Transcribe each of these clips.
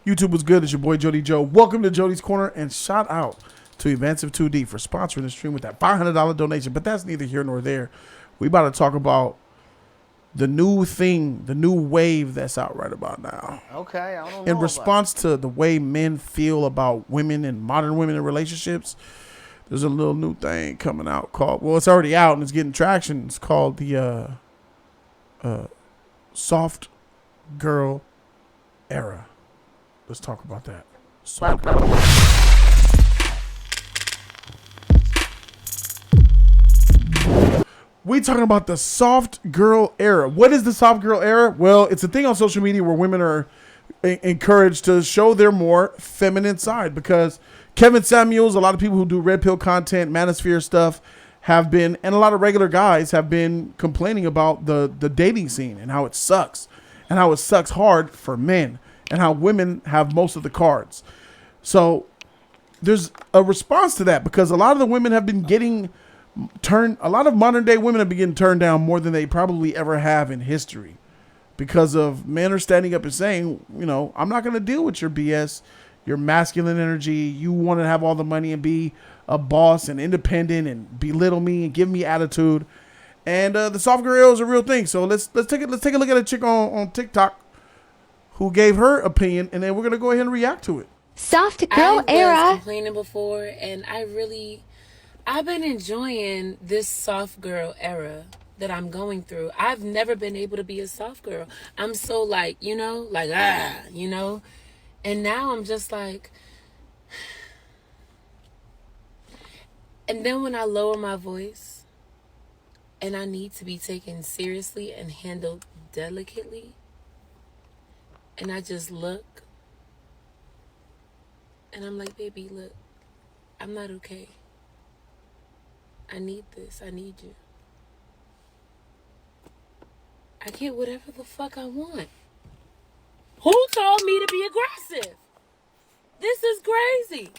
YouTube was good. It's your boy Jody Joe. Welcome to Jody's Corner, and shout out to Advancive 2D for sponsoring the stream with that $500 donation. But that's neither here nor there. We about to talk about the new thing, the new wave that's out right about now. Okay, I don't know. In response to the way men feel about women and modern women in relationships, there's a little new thing coming out called, well, it's already out and it's getting traction. It's called the soft girl era. Let's talk about that. Soft girl. We talking about the soft girl era. What is the soft girl era? Well, it's a thing on social media where women are encouraged to show their more feminine side, because Kevin Samuels, a lot of people who do red pill content, manosphere stuff have been, and a lot of regular guys have been complaining about the dating scene and how it sucks and how it sucks hard for men and how women have most of the cards. So there's a response to that, because a lot of the women have been getting a lot of modern day women have been getting turned down more than they probably ever have in history, because of men are standing up and saying, you know, I'm not going to deal with your BS, your masculine energy. You want to have all the money and be a boss and independent and belittle me and give me attitude. And the soft girl is a real thing. So let's take a look at a chick on TikTok who gave her opinion, and then we're gonna go ahead and react to it. Soft girl era. I was complaining before, and I've been enjoying this soft girl era that I'm going through. I've never been able to be a soft girl. I'm so like, you know, and now I'm just like, and then when I lower my voice and I need to be taken seriously and handled delicately, and I just look and I'm like, baby, look, I'm not okay. I need this. I need you. I get whatever the fuck I want. Who told me to be aggressive? This is crazy.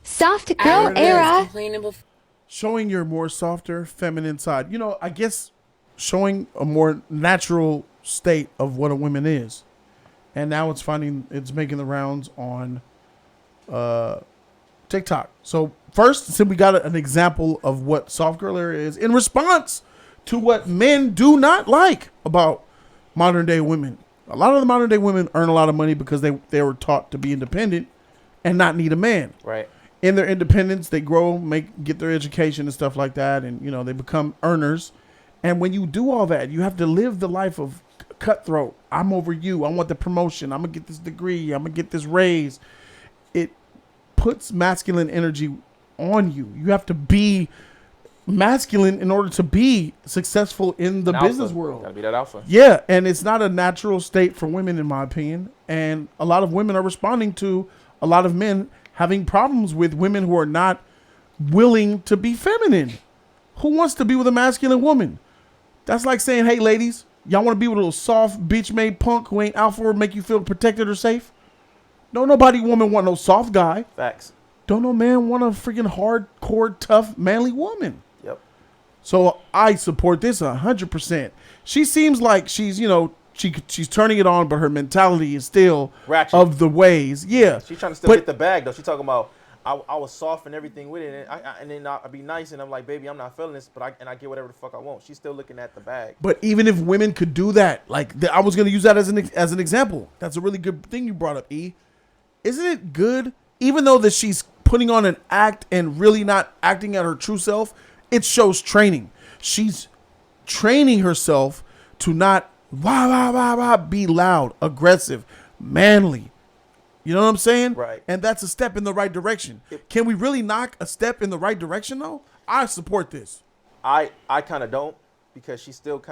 Soft girl era. Showing your more softer, feminine side. You know, I guess showing a more natural state of what a woman is. And now it's making the rounds on TikTok. So first, since we got an example of what soft girl era is in response to what men do not like about modern day women. A lot of the modern day women earn a lot of money because they were taught to be independent and not need a man. Right. In their independence, they grow, get their education and stuff like that, and you know, they become earners. And when you do all that, you have to live the life of cutthroat. I'm over you. I want the promotion. I'm gonna get this degree. I'm gonna get this raise. It puts masculine energy on you. You have to be masculine in order to be successful in the business world. Gotta be that alpha. Yeah, and it's not a natural state for women, in my opinion. And a lot of women are responding to a lot of men having problems with women who are not willing to be feminine. Who wants to be with a masculine woman? That's like saying, hey, ladies, y'all want to be with a little soft, bitch-made punk who ain't alpha or make you feel protected or safe? Don't nobody woman want no soft guy. Facts. Don't no man want a freaking hardcore, tough, manly woman. Yep. So I support this 100%. She seems like she's, you know, she's turning it on, but her mentality is still ratchet of the ways. Yeah. She's trying to still get the bag, though. She's talking about, I was soft and everything with it, and then I'd be nice, and I'm like, baby, I'm not feeling this, but I get whatever the fuck I want. She's still looking at the bag. But even if women could do that, like I was going to use that as an example. That's a really good thing you brought up, E. Isn't it good, even though that she's putting on an act and really not acting at her true self, it shows training. She's training herself to not be loud, aggressive, manly. You know what I'm saying? Right. And that's a step in the right direction. Can we really knock a step in the right direction, though? I support this. I kind of don't, because she's still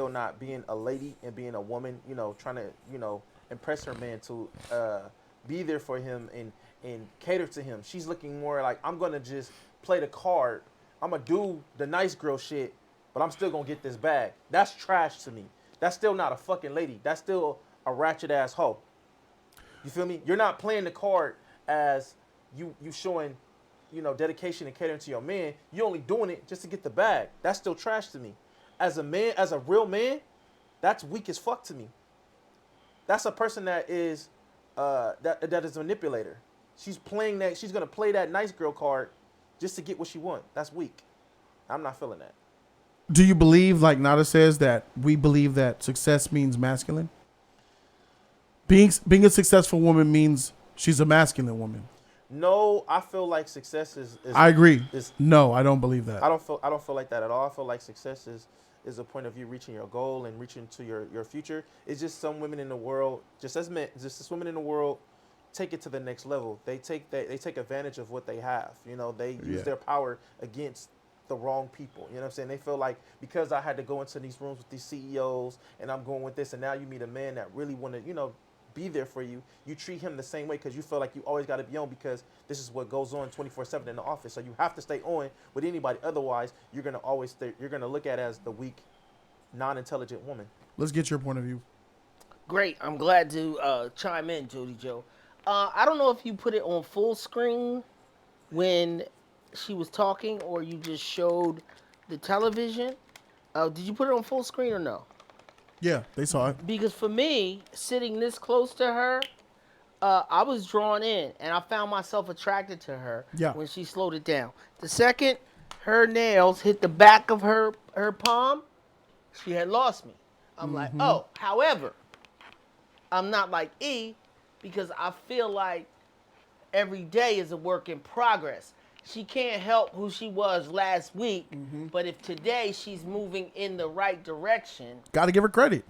not being a lady and being a woman, you know, trying to, you know, impress her man to be there for him and cater to him. She's looking more like, I'm going to just play the card. I'm going to do the nice girl shit, but I'm still going to get this bag. That's trash to me. That's still not a fucking lady. That's still a ratchet ass hoe. You feel me? You're not playing the card as you showing, you know, dedication and catering to your man. You're only doing it just to get the bag. That's still trash to me. As a man, as a real man, that's weak as fuck to me. That's a person that is that is a manipulator. She's playing that. She's gonna play that nice girl card just to get what she wants. That's weak. I'm not feeling that. Do you believe, like Nada says, that we believe that success means masculine? Being a successful woman means she's a masculine woman. No, I feel like success is I agree. Is, No, I don't believe that. I don't feel like that at all. I feel like success is a point of you reaching your goal and reaching to your future. It's just some women in the world, just as women in the world take it to the next level. They take advantage of what they have. You know, they use their power against the wrong people. You know what I'm saying? They feel like because I had to go into these rooms with these CEOs and I'm going with this, and now you meet a man that really want to, be there for you. You treat him the same way because you feel like you always got to be on because this is what goes on 24/7 in the office. So you have to stay on with anybody. Otherwise, you're gonna you're gonna look at as the weak, non-intelligent woman. Let's get your point of view. Great. I'm glad to chime in, Jody Joe. I don't know if you put it on full screen when she was talking or you just showed the television. Did you put it on full screen or no? Yeah, they saw it. Because for me, sitting this close to her, I was drawn in, and I found myself attracted to her when she slowed it down. The second her nails hit the back of her palm, she had lost me. I'm like, oh, however, I'm not like E because I feel like every day is a work in progress. She can't help who she was last week, but if today she's moving in the right direction, got to give her credit.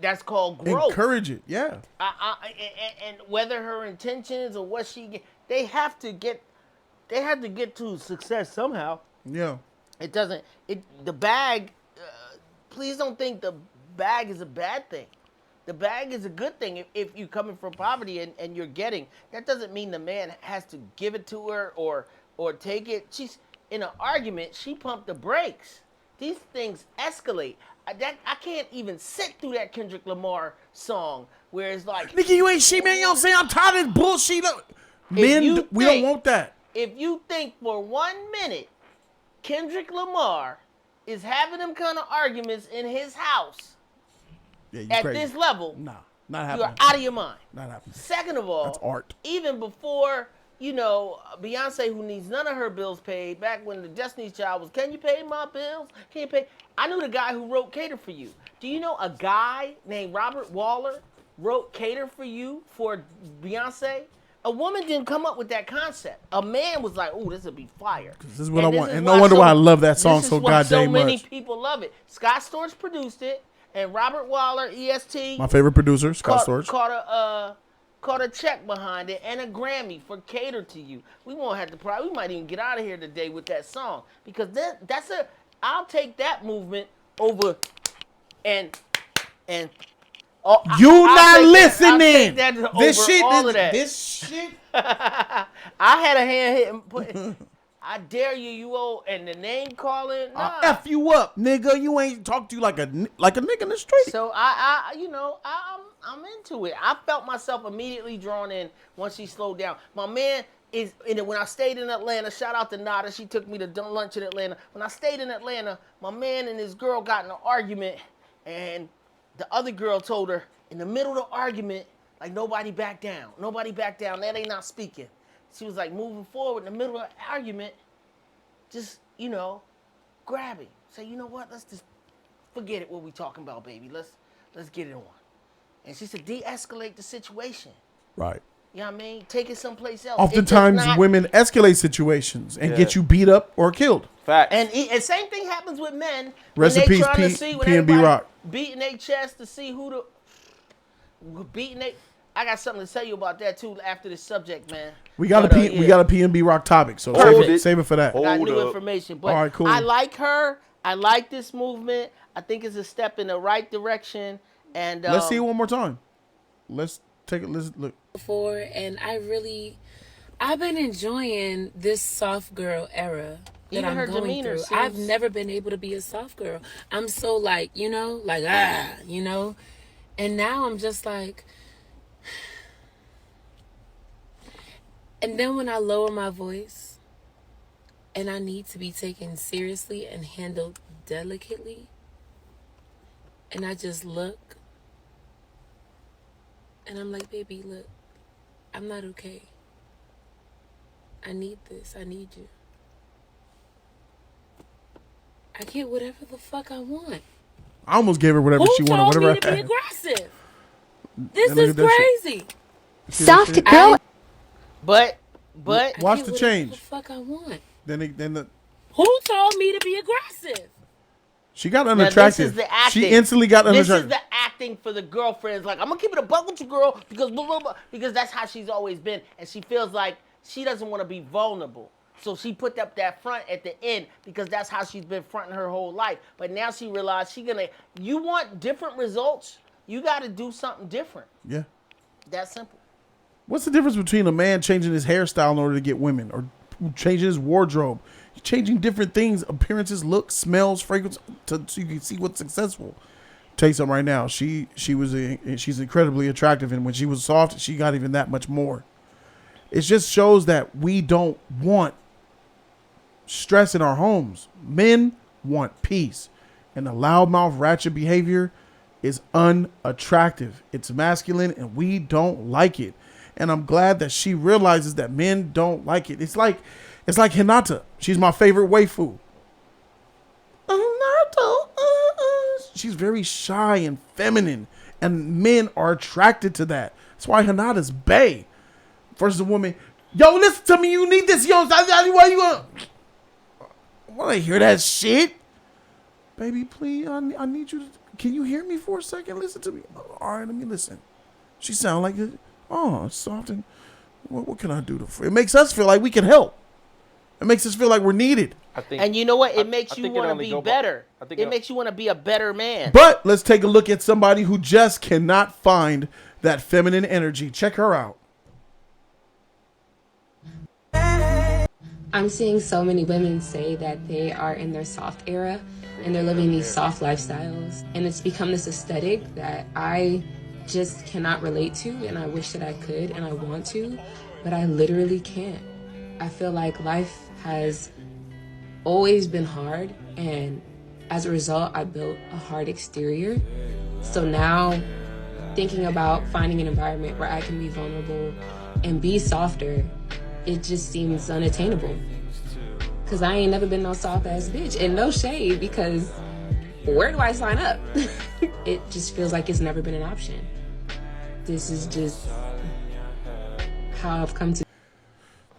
That's called growth. Encourage it, yeah. And whether her intentions or what they have to get to success somehow. Yeah. The bag. Please don't think the bag is a bad thing. The bag is a good thing if you're coming from poverty and you're getting. That doesn't mean the man has to give it to her or take it. She's in an argument. She pumped the brakes. These things escalate. I can't even sit through that Kendrick Lamar song where it's like, nigga, you ain't shit, man. You know what I'm saying? I'm tired of this bullshit. Men, we don't want that. If you think for 1 minute Kendrick Lamar is having them kind of arguments in his house at crazy. this level, nah, not happening. you're out of your mind. Not happening. Second of all, that's art. Even before, Beyonce, who needs none of her bills paid, back when the Destiny's Child was, can you pay my bills? Can you pay? I knew the guy who wrote Cater For You. Do you know a guy named Robert Waller wrote Cater For You for Beyonce? A woman didn't come up with that concept. A man was like, "Ooh, this would be fire." This is what I want, and no wonder why I love that song so goddamn much. So many people love it. Scott Storch produced it, and Robert Waller, EST, my favorite producer, Scott Storch, caught a check behind it and a Grammy for Cater To You. We won't have to. We might even get out of here today with that song because that's a. I'll take that movement over, and. Oh, you not listening. This shit. I had a hand hitting. I dare you, and the name calling. Nah. I'll F you up, nigga. You ain't talk to you like a nigga in the street. So I'm into it. I felt myself immediately drawn in once she slowed down. My man is in it. When I stayed in Atlanta, shout out to Nada. She took me to lunch in Atlanta. When I stayed in Atlanta, my man and his girl got in an argument, and the other girl told her in the middle of the argument, like, nobody back down. Nobody back down. That ain't not speaking. She was like moving forward in the middle of the argument, just, grab him. Say, you know what? Let's just forget it, what we talking about, baby. Let's get it on. And she said, de-escalate the situation. Right. You know what I mean? Take it someplace else. Oftentimes, women escalate situations and get you beat up or killed. Fact. And same thing happens with men. Rest in peace, P&B Rock. Beating their chest to see I got something to tell you about that too after this subject, man. We got a P&B Rock topic, so save it for that. I got new information, but all right, cool. I like her. I like this movement. I think it's a step in the right direction. And let's see it one more time. Let's take it. Let's look. Before, and I've been enjoying this soft girl era that Even I'm her going demeanor through. I've never been able to be a soft girl. I'm so and now I'm just like, and then when I lower my voice and I need to be taken seriously and handled delicately, and I just look and I'm like, baby, look, I'm not okay. I need this. I need you. I get whatever the fuck I want. I almost gave her whatever Who she wanted. told Whatever me to I be had. aggressive? This And look is at that shit. crazy. See that Soft shit? girl. But I Watch get the whatever change. the fuck I want. Then the Who told me to be aggressive? she got now unattractive. this is the acting. She instantly got This unattractive. is the acting for the girlfriends. Like, I'm gonna keep it a buck with you, girl, because blah, blah, blah, because that's how she's always been, and she feels like she doesn't want to be vulnerable. So she put up that front at the end because that's how she's been fronting her whole life. But now she realized you want different results, you got to do something different. Yeah. That's simple. What's the difference between a man changing his hairstyle in order to get women, or changing his wardrobe, changing different things, appearances, looks, smells, fragrance, so you can see what's successful? Tell you something right now. She's incredibly attractive, and when she was soft, she got even that much more. It just shows that we don't want stress in our homes. Men want peace, and the loudmouth, ratchet behavior is unattractive. It's masculine, and we don't like it. And I'm glad that she realizes that men don't like it. It's like Hinata. She's my favorite waifu. Hinata. She's very shy and feminine, and men are attracted to that. That's why Hinata's bae. Versus a woman, yo, listen to me, you need this, yo, why you want? I want to hear that shit. Baby, please, I need you to, can you hear me for a second? Listen to me. All right, let me listen. She sound like, it's soft, and what can I do to, it makes us feel like we can help. It makes us feel like we're needed. I think, And you know what? It I makes you think it want to only be go by- better. I think It makes you want to be a better man. But let's take a look at somebody who just cannot find that feminine energy. Check her out. I'm seeing so many women say that they are in their soft era and they're living these soft lifestyles. And it's become this aesthetic that I just cannot relate to, and I wish that I could and I want to, but I literally can't. I feel like life has always been hard, and as a result, I built a hard exterior. So now, thinking about finding an environment where I can be vulnerable and be softer, it just seems unattainable. Cause I ain't never been no soft ass bitch, and no shade, because where do I sign up? It just feels like it's never been an option. This is just how I've come to.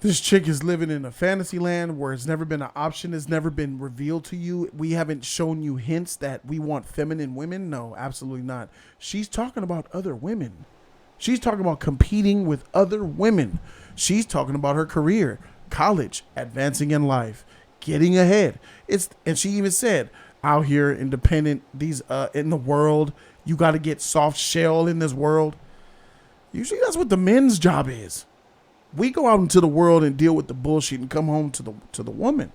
This chick is living in a fantasy land where it's never been an option. It's never been revealed to you. We haven't shown you hints that we want feminine women. No, absolutely not. She's talking about other women. She's talking about competing with other women. She's talking about her career, college, advancing in life, getting ahead. And she even said, out here, independent, these in the world, you got to get soft shell in this world. Usually that's what the men's job is. We go out into the world and deal with the bullshit and come home to the woman,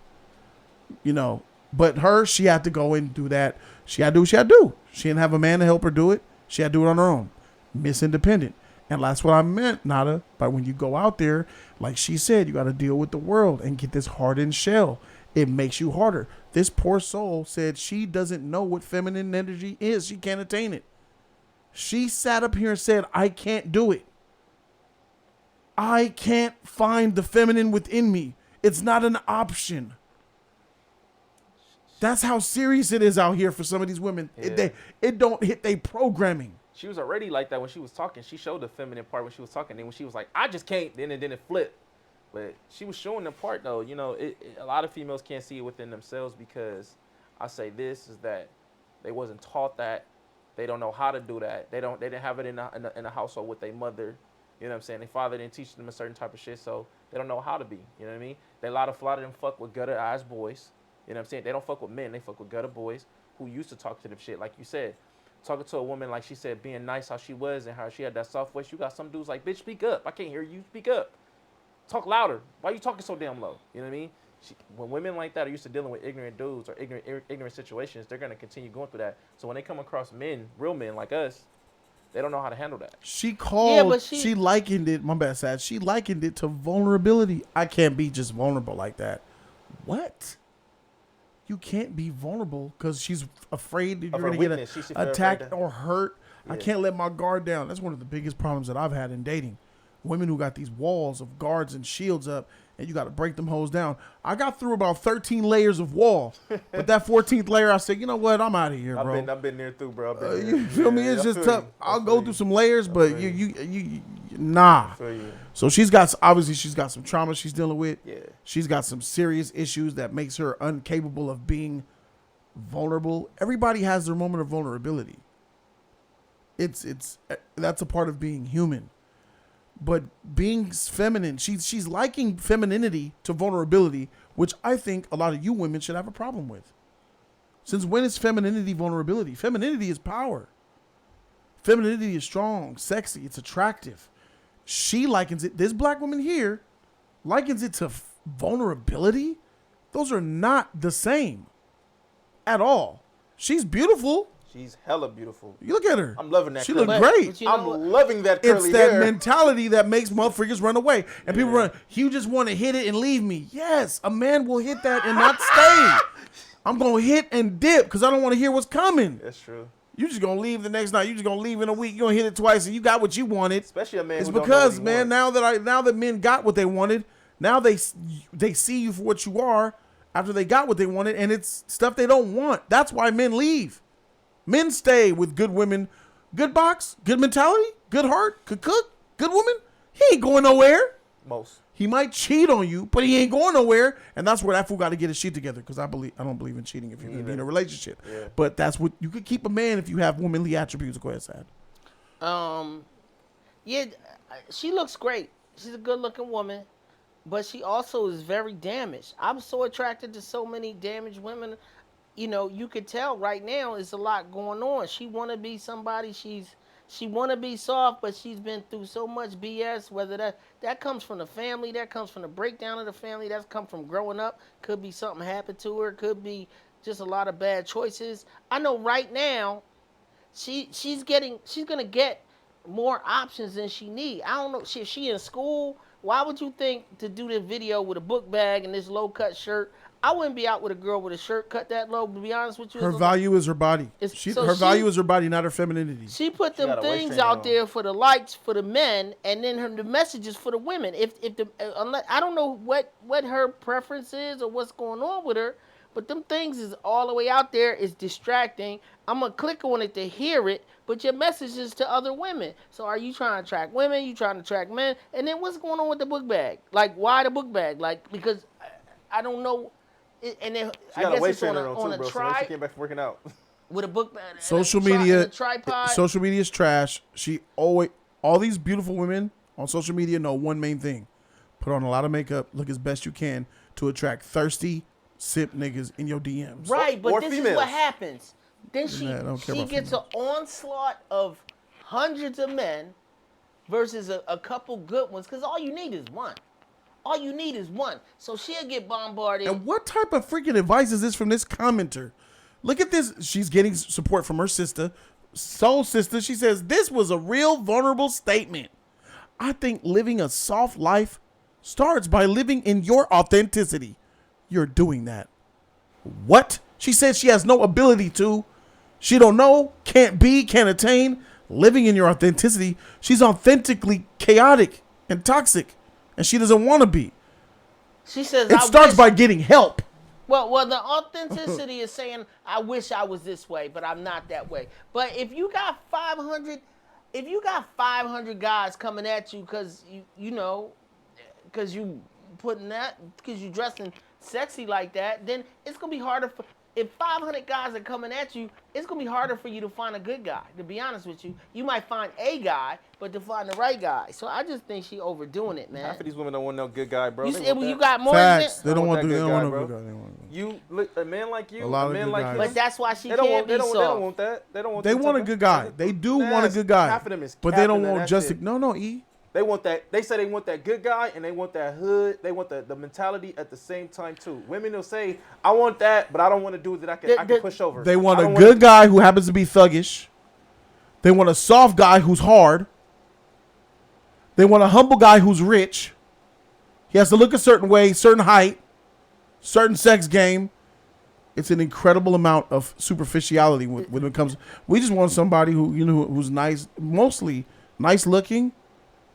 But she had to go and do that. She had to do what she had to do. She didn't have a man to help her do it. She had to do it on her own. Miss Independent. And that's what I meant, Nada. But when you go out there, like she said, you got to deal with the world and get this hardened shell. It makes you harder. This poor soul said she doesn't know what feminine energy is. She can't attain it. She sat up here and said, I can't do it. I can't find the feminine within me. It's not an option. That's how serious it is out here for some of these women. Yeah. It don't hit their programming. She was already like that when she was talking. She showed the feminine part when she was talking. Then when she was like, I just can't, then it flipped. But she was showing the part though. A lot of females can't see it within themselves because I say this is that they wasn't taught that. They don't know how to do that. They didn't have it in a household with their mother. You know what I'm saying? Their father didn't teach them a certain type of shit, so they don't know how to be. You know what I mean? A lot of them fuck with gutter ass boys. You know what I'm saying? They don't fuck with men. They fuck with gutter boys who used to talk to them shit. Like you said, talking to a woman like she said, being nice how she was and how she had that soft voice. You got some dudes like, bitch, speak up. I can't hear you. Speak up. Talk louder. Why are you talking so damn low? You know what I mean? When women like that are used to dealing with ignorant dudes or ignorant situations, they're going to continue going through that. So when they come across men, real men like us, they don't know how to handle that. She likened it, my bad Sad, she likened it to vulnerability. I can't be just vulnerable like that. What? You can't be vulnerable because she's afraid that you're going to get attacked or hurt. Yeah. I can't let my guard down. That's one of the biggest problems that I've had in dating. women who got these walls of guards and shields up, and you got to break them hoes down. I got through about 13 layers of wall, but that 14th layer, I said, you know what? I'm out of here, bro. I've been there too, bro. You feel me? It's just tough. I'll go through some layers, but nah. So she's got some trauma she's dealing with. Yeah. She's got some serious issues that makes her incapable of being vulnerable. Everybody has their moment of vulnerability. That's a part of being human. But being feminine, she's liking femininity to vulnerability, which I think a lot of you women should have a problem with. Since when is femininity vulnerability? Femininity is power. Femininity is strong, sexy, it's attractive. She likens it, this black woman here likens it to vulnerability. Those are not the same at all. She's beautiful. She's hella beautiful. You look at her. I'm loving that. She curly. look great. But you know what? I'm loving that curly It's that hair. mentality that makes motherfuckers run away. And people run, you just want to hit it and leave me. Yes, a man will hit that and not stay. I'm going to hit and dip because I don't want to hear what's coming. That's true. You just going to leave the next night. You just going to leave in a week. You're going to hit it twice and you got what you wanted. Especially a man It's who don't know because, what he man, wants. now that men got what they wanted, now they see you for what you are after they got what they wanted, and it's stuff they don't want. That's why men leave. Men stay with good women, good box, good mentality, good heart, could cook, good woman. He ain't going nowhere. Most. He might cheat on you, but he ain't going nowhere. And that's where that fool got to get his shit together. Because I don't believe in cheating if you're going to be in a relationship. Yeah. But that's what you could keep a man if you have womanly attributes. Go ahead, Sad. Yeah, she looks great. She's a good-looking woman, but she also is very damaged. I'm so attracted to so many damaged women. You know, you could tell right now there's a lot going on. She want to be somebody. She want to be soft, but she's been through so much BS. Whether that comes from the family, that comes from the breakdown of the family, that's come from growing up. Could be something happened to her. Could be just a lot of bad choices. I know right now, she's gonna get more options than she need. I don't know. If she in school, why would you think to do this video with a book bag and this low cut shirt? I wouldn't be out with a girl with a shirt cut that low, to be honest with you. Her value is her body. Her value is her body, not her femininity. She put them got a waist things trainer out on. there for the likes for the men, and then the messages for the women. Unless I don't know what her preference is or what's going on with her, but them things is all the way out there. Is distracting. I'm gonna click on it to hear it, but your message is to other women. So are you trying to attract women? You trying to attract men? And then what's going on with the book bag? Like, why the book bag? Like, because I don't know. And then She I got a guess waist it's on trainer a, on too, bro. So when she came back from working out. with a book bag. Social and a media, tripod. social media is trash. All these beautiful women on social media know one main thing: put on a lot of makeup, look as best you can to attract thirsty simp niggas in your DMs. Right, but Or this females. is what happens. Then she I don't care about gets an onslaught of hundreds of men versus a couple good ones, because all you need is one. All you need is one. So she'll get bombarded. And what type of freaking advice is this from this commenter? Look at this. She's getting support from her sister, soul sister. She says, this was a real vulnerable statement. I think living a soft life starts by living in your authenticity. You're doing that. What? She says she has no ability to. She don't know, can't be, can't attain. Living in your authenticity. She's authentically chaotic and toxic. And she doesn't want to be. She says, It starts by getting help. Well, the authenticity is saying, I wish I was this way, but I'm not that way. But if you got 500 guys coming at you because because you dressing sexy like that, then it's gonna be harder for. If 500 guys are coming at you, it's going to be harder for you to find a good guy, to be honest with you. You might find a guy, but to find the right guy. So I just think she overdoing it, man. Half of these women don't want no good guy, bro. You They see, want when you that. got more Facts. than They don't want to that do. They good don't want guy, to bro. do that. They want to. You look, a man like you, A lot a of man good like guys. him. But that's why she They don't can't want. be They don't soft. want that. They don't want. They that want a type good of- guy. They do want a good guy. Half of them is But they don't capping, and want that's just. it. No, E. They want that. They say they want that good guy, and they want that hood. They want the mentality at the same time too. Women will say, "I want that, but I don't want to do that. I can push over." They want I a don't good guy who happens to be thuggish. They want a soft guy who's hard. They want a humble guy who's rich. He has to look a certain way, certain height, certain sex game. It's an incredible amount of superficiality when it comes. We just want somebody who who's nice, mostly nice looking,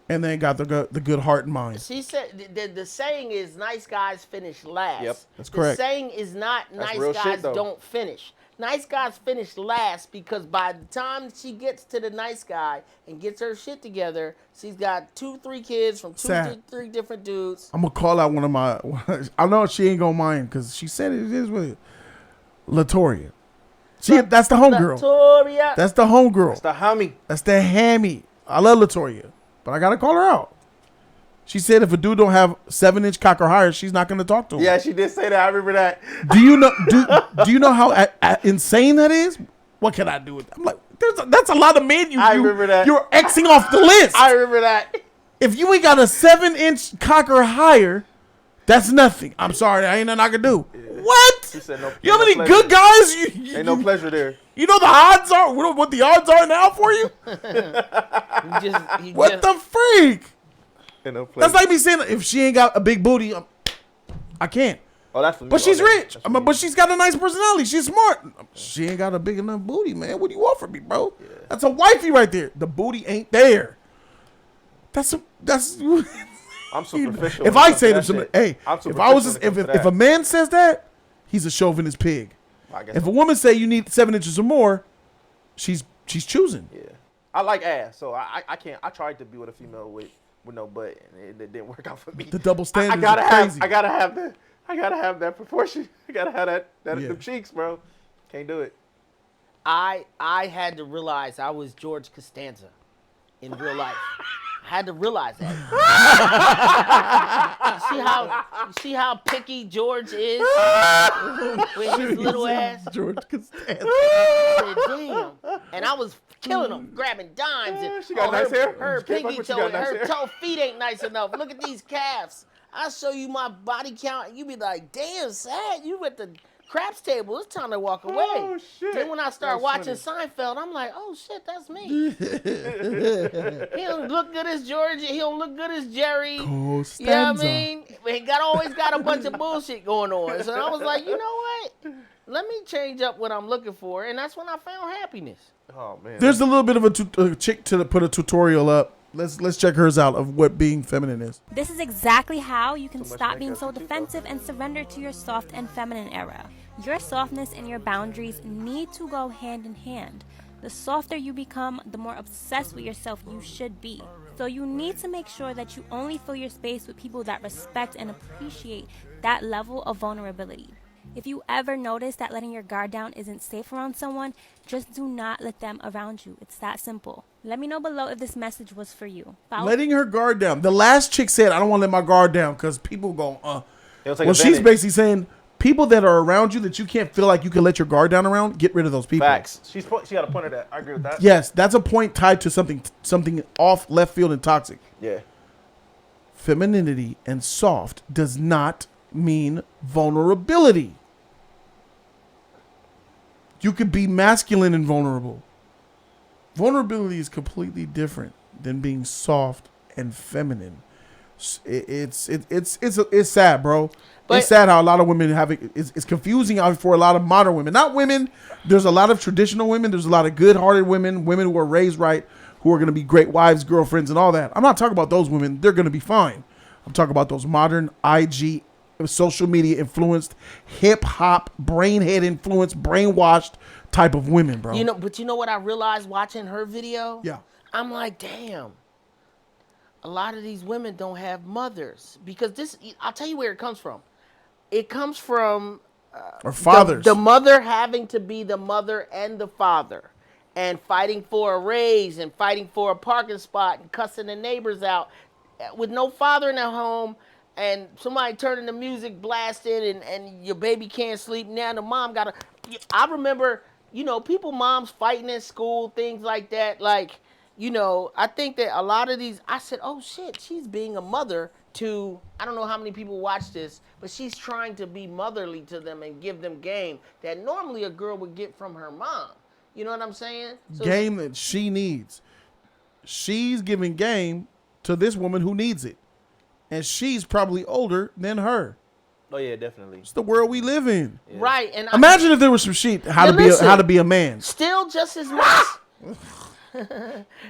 and then got the good heart and mind. She said the saying is nice guys finish last. Yep, that's correct. The saying is not That's nice real guys shit, though. don't finish. Nice guys finish last because by the time she gets to the nice guy and gets her shit together, she's got 2-3 kids from 2-3 different dudes. I'm gonna call out one of my. I know she ain't gonna mind because she said it is with Latoria. That's the homegirl. Latoria. That's the homegirl. It's the homie. That's the hammy. I love Latoria, but I gotta call her out. She said if a dude don't have 7-inch cock or higher, she's not gonna talk to him. Yeah, she did say that. I remember that. Do you know? Do you know how insane that is? What can I do with that? I'm like, that's a lot of men. I remember that. You're Xing off the list. I remember that. If you ain't got a 7-inch cock or higher, that's nothing. I'm sorry, I ain't nothing I can do. Yeah. What? She said no. You know how many pleasure. good guys? Ain't no pleasure there. You know the odds are. What the odds are now for you? What the freak? No that's like me saying if she ain't got a big booty, I can't. Oh, that's for me. But she's rich. For but she's got a nice personality. She's smart. She ain't got a big enough booty, man. What do you want from me, bro? Yeah. That's a wifey right there. The booty ain't there. That's. I'm superficial. If I say to somebody, hey, if if a man says that, he's a chauvinist pig. If a woman say you need 7 inches or more, she's choosing. Yeah, I like ass, so I can't. I tried to be with a female with no butt, and it didn't work out for me. The double standard. I gotta have that proportion. I gotta have that them cheeks, bro. Can't do it. I had to realize I was George Costanza in real life. I had to realize that. see how picky George is with his little ass. George Costanza. I said, damn. And I was killing him, grabbing dimes. And she got nice hair. Her pinky toe, her toe feet ain't nice enough. Look at these calves. I'll show you my body count, and you be like, damn, sad. You at the craps table. It's time to walk away. Oh, shit. Then when I start watching Seinfeld, I'm like, oh, shit, that's me. He don't look good as George. He don't look good as Jerry. Costanza. You know what I mean? He always got a bunch of bullshit going on. So I was like, you know what? Let me change up what I'm looking for. And that's when I found happiness. Oh, man. There's a little bit of a chick to put a tutorial up. Let's check hers out of what being feminine is. This is exactly how you can stop being so defensive and surrender to your soft and feminine era. Your softness and your boundaries need to go hand in hand. The softer you become, the more obsessed with yourself you should be. So you need to make sure that you only fill your space with people that respect and appreciate that level of vulnerability. If you ever notice that letting your guard down isn't safe around someone, just do not let them around you. It's that simple. Let me know below if this message was for you. Letting her guard down. The last chick said, I don't want to let my guard down because people go, Well, she's basically saying people that are around you that you can't feel like you can let your guard down around, get rid of those people. Facts. She got a point of that. I agree with that. Yes, that's a point tied to something off left field and toxic. Yeah. Femininity and soft does not mean vulnerability. You could be masculine and vulnerable. Vulnerability is completely different than being soft and feminine. It's sad, bro. But it's sad how a lot of women have it. It's confusing out for a lot of modern women. Not women. There's a lot of traditional women. There's a lot of good-hearted women who are raised right, who are going to be great wives, girlfriends, and all that. I'm not talking about those women. They're going to be fine. I'm talking about those modern IG, social media influenced, hip hop, brainhead influenced, brainwashed type of women, bro. But you know what I realized watching her video? Yeah. I'm like, damn. A lot of these women don't have mothers because I'll tell you where it comes from. It comes from or fathers. The mother having to be the mother and the father and fighting for a raise and fighting for a parking spot and cussing the neighbors out with no father in the home and somebody turning the music blasting and your baby can't sleep. Now the mom I remember, people, moms fighting in school, things like that. Like, I think that a lot of these, I said, oh shit, she's being a mother to, I don't know how many people watch this, but she's trying to be motherly to them and give them game that normally a girl would get from her mom. You know what I'm saying? So game that she needs. She's giving game to this woman who needs it. And she's probably older than her. Oh yeah, definitely. It's the world we live in. Yeah. Right. And imagine if there was some shit how to be a man. Still just as much.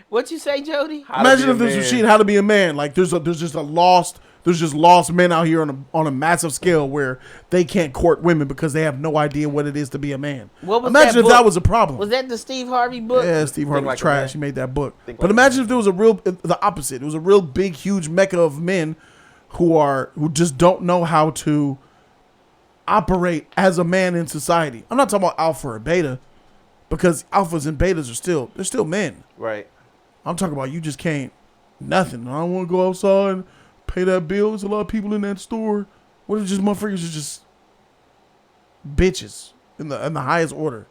What you say, Jody? Imagine if this was sheet how to be a man. Like there's just lost men out here on a massive scale where they can't court women because they have no idea what it is to be a man. What was imagine that if book? that was a problem. Was that the Steve Harvey book? Yeah, Steve Harvey Like trash. He made that book. Think But Like imagine if there was the opposite. It was a real big, huge mecca of men who just don't know how to operate as a man in society. I'm not talking about alpha or beta, because alphas and betas they're still men. Right. I'm talking about you just can't nothing. I don't want to go outside and pay that bill. There's a lot of people in that store. What if just motherfuckers are just bitches in the highest order?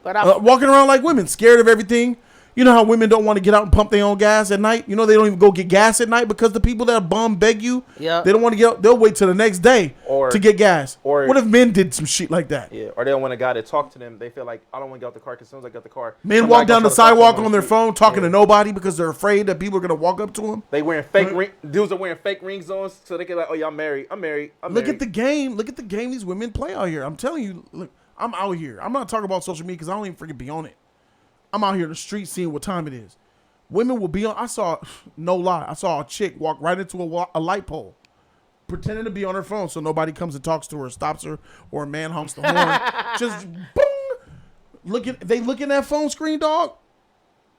But Walking around like women, scared of everything. You know how women don't want to get out and pump their own gas at night? You know they don't even go get gas at night because the people that bum beg you, Yeah. they don't want to get out. They'll wait till the next day to get gas. Or what if men did some shit like that? Yeah, or they don't want a guy to talk to them. They feel like, I don't want to get out the car because as soon as I get out the car, Men somebody walk down gonna the try to talk to sidewalk them on their the phone street. talking to nobody because they're afraid that people are going to walk up to them. They wearing fake ring. Dudes are wearing fake rings on so they can like, oh yeah, I'm married. I'm married. Look at the game. Look at the game these women play out here. I'm telling you, look, I'm out here. I'm not talking about social media because I don't even freaking be on it. I'm out here in the street seeing what time it is. Women will be on. I saw a chick walk right into a light pole, pretending to be on her phone so nobody comes and talks to her, stops her, or a man honks the horn. Just boom. They look in that phone screen, dog.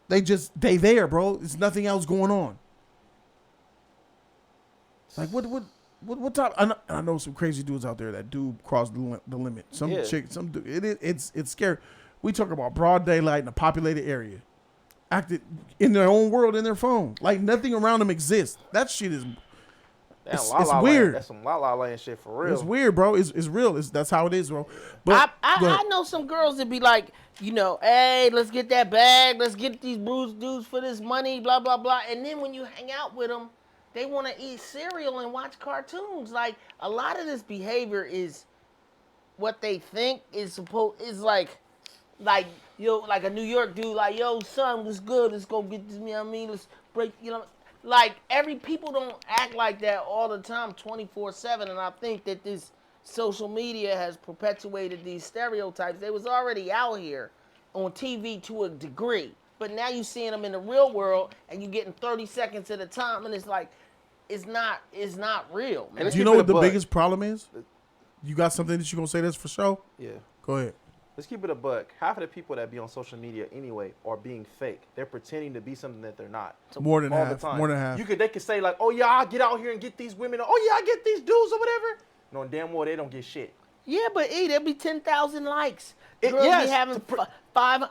They there, bro. There's nothing else going on. Like what type? I know some crazy dudes out there that do cross the limit. Some chick, some dude. It's scary. We talk about broad daylight in a populated area. Acted in their own world in their phone. Like nothing around them exists. That shit is it's weird. That's some la la land shit for real. It's weird, bro. It's real. That's how it is, bro. But I know some girls that be like, hey, let's get that bag. Let's get these bruised dudes for this money, blah, blah, blah. And then when you hang out with them, they want to eat cereal and watch cartoons. Like, a lot of this behavior is what they think is like a New York dude, like, yo, son, what's good? Let's go get this, you know what I mean? Let's break, like, people don't act like that all the time, 24/7, and I think that this social media has perpetuated these stereotypes. They was already out here on TV to a degree, but now you seeing them in the real world, and you getting 30 seconds at a time, and it's like, it's not real, man. Do you know what the biggest problem is? You got something that you gonna say that's for sure? Yeah. Go ahead. Let's keep it a buck. Half of the people that be on social media anyway are being fake. They're pretending to be something that they're not. More than all half. The time. More than half. They could say like, oh yeah, I get out here and get these women. Oh yeah, I get these dudes or whatever. No, damn well they don't get shit. Yeah, but there'll be 10,000 likes. Girls Yes, be having five.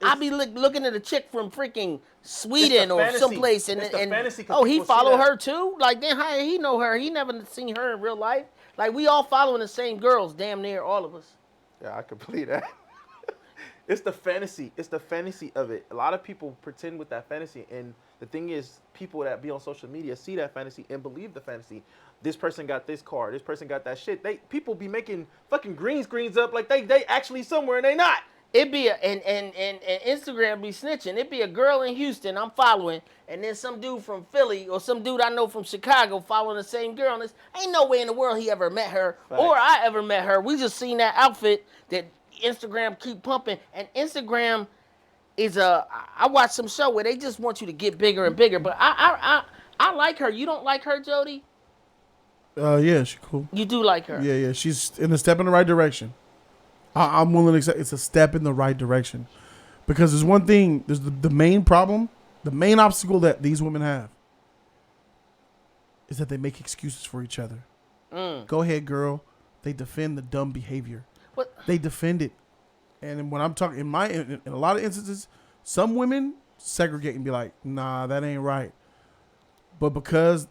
I be looking at a chick from freaking Sweden or fantasy. someplace, and fantasy, he people follow see that. her too. Like, then how he know her? He never seen her in real life. Like, we all following the same girls, damn near all of us. Yeah, I could believe that. It's the fantasy. It's the fantasy of it. A lot of people pretend with that fantasy, and the thing is, people that be on social media see that fantasy and believe the fantasy. This person got this car. This person got that shit. People be making fucking green screens up like they actually somewhere and they not. It be and Instagram be snitching. It be a girl in Houston I'm following, and then some dude from Philly or some dude I know from Chicago following the same girl. And ain't no way in the world he ever met her or I ever met her. We just seen that outfit that Instagram keep pumping, and Instagram is I watch some show where they just want you to get bigger and bigger. But I like her. You don't like her, Jody? Yeah, she's cool. You do like her? Yeah. She's in a step in the right direction. I'm willing to accept it's a step in the right direction, because there's one thing. There's the main problem, the main obstacle that these women have is that they make excuses for each other. Go ahead, girl. They defend the dumb behavior. What? They defend it, and when I'm talking in a lot of instances, some women segregate and be like, "Nah, that ain't right." But because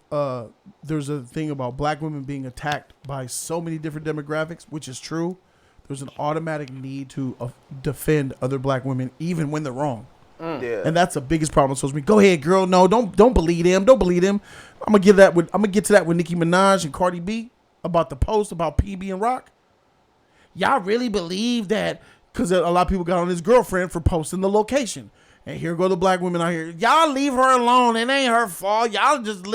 there's a thing about black women being attacked by so many different demographics, which is true, there's an automatic need to defend other black women even when they're wrong. Yeah. And that's the biggest problem with social media. Go ahead, girl. No, don't believe him. Don't believe him. I'm gonna get to that with Nicki Minaj and Cardi B about the post about PB and Rock. Y'all really believe that? Because a lot of people got on his girlfriend for posting the location. And here go the black women out here. Y'all leave her alone. It ain't her fault. Y'all just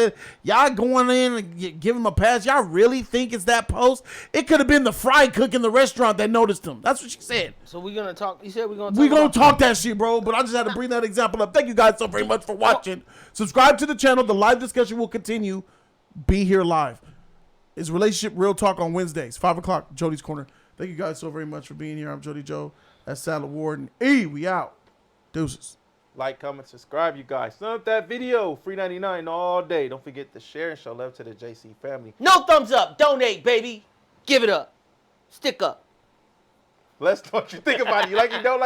y'all going in and give him a pass. Y'all really think it's that post? It could have been the fry cook in the restaurant that noticed him. That's what she said. So we're gonna talk. You said we're gonna. We're gonna talk that shit, bro. But I just had to bring that example up. Thank you guys so very much for watching. Subscribe to the channel. The live discussion will continue. Be here live. It's Relationship Real Talk on Wednesdays, 5 o'clock. Jody's Corner. Thank you guys so very much for being here. I'm Jody Joe. That's Salad Warden. We out. Deuces. Like, comment, subscribe, you guys. Thumb up that video. Free 99 all day. Don't forget to share and show love to the JC family. No thumbs up. Donate, baby. Give it up. Stick up. Let's what you think about it. You like it, don't like